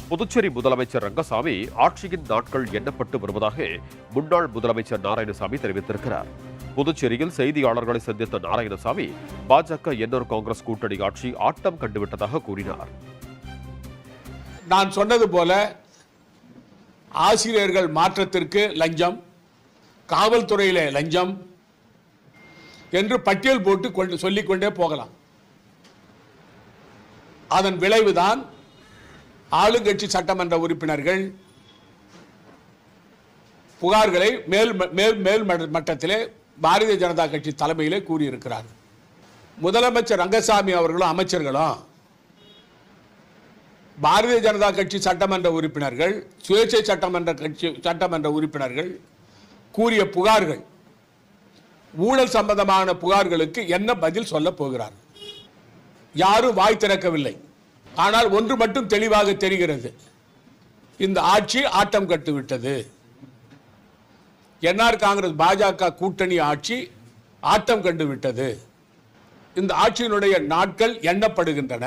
புதுச்சேரி முதலமைச்சர் ரங்கசாமி ஆட்சியின் நாட்கள் எண்ணப்பட்டு வருவதாக முன்னாள் முதலமைச்சர் நாராயணசாமி தெரிவித்திருக்கிறார். புதுச்சேரியில் செய்தியாளர்களை சந்தித்த நாராயணசாமி பாஜக என்ஆர் காங்கிரஸ் கூட்டணி ஆட்சி ஆட்டம் கண்டுவிட்டதாக கூறினார். நான் சொன்னது போல ஆசிரியர்கள் மாற்றத்திற்கு லஞ்சம், காவல்துறையிலே லஞ்சம் என்று பட்டியல் போட்டு சொல்லிக்கொண்டே போகலாம். அதன் விளைவுதான் ஆளுங்கட்சி சட்டமன்ற உறுப்பினர்கள் புகார்களை மேல் மட்டத்திலே பாரதிய ஜனதா கட்சி தலைமையிலே கூறியிருக்கிறார். முதலமைச்சர் ரங்கசாமி அவர்களும் அமைச்சர்களும் பாரதிய ஜனதா கட்சி சட்டமன்ற உறுப்பினர்கள், சுயேட்சை சட்டமன்ற உறுப்பினர்கள் கூறிய புகார்கள், ஊழல் சம்பந்தமான புகார்களுக்கு என்ன பதில் சொல்ல போகிறார்? யாரும் வாய் திறக்கவில்லை. ஆனால் ஒன்று மட்டும் தெளிவாக தெரிகிறது, இந்த ஆட்சி ஆட்டம் கட்டுவிட்டது. என்ஆர் காங்கிரஸ் பாஜக கூட்டணி ஆட்சி ஆட்டம் கண்டுவிட்டது. இந்த ஆட்சியினுடைய நாட்கள் எண்ணப்படுகின்றன.